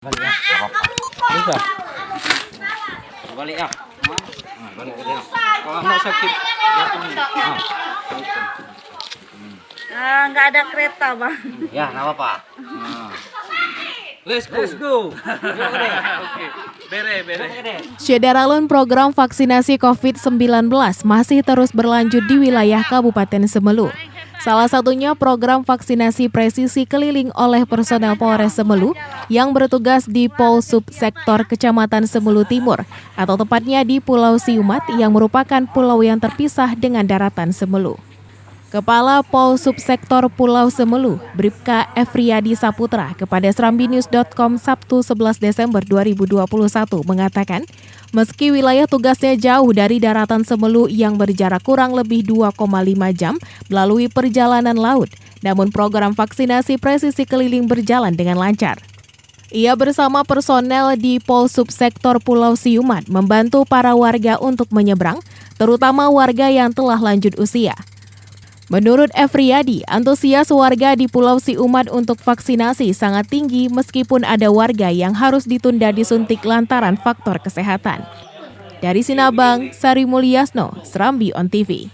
Balik ya, nggak apa-apa. Bisa. Balik ya. Balik ke dia. Kalau nggak sakit, jatuh. Nggak ada kereta, Bang. Ya, nggak apa-apa. Let's go. Oke. Bere. Syederalun program vaksinasi COVID-19 masih terus berlanjut di wilayah Kabupaten Semelu. Salah satunya program vaksinasi presisi keliling oleh personel Polres Semelu yang bertugas di Polsub Sektor Kecamatan Semelu Timur atau tepatnya di Pulau Siumat yang merupakan pulau yang terpisah dengan daratan Semelu. Kepala Polsub Sektor Pulau Semelu, Bribka Efriadi Saputra, kepada SerambiNews.com Sabtu 11 Desember 2021 mengatakan, meski wilayah tugasnya jauh dari daratan Semelu yang berjarak kurang lebih 2,5 jam melalui perjalanan laut, namun program vaksinasi presisi keliling berjalan dengan lancar. Ia bersama personel di Polsub Sektor Pulau Siumat membantu para warga untuk menyeberang, terutama warga yang telah lanjut usia. Menurut Efriadi, antusias warga di Pulau Siumat untuk vaksinasi sangat tinggi meskipun ada warga yang harus ditunda disuntik lantaran faktor kesehatan. Dari Sinabang, Sari Mulyasno, Serambi On TV.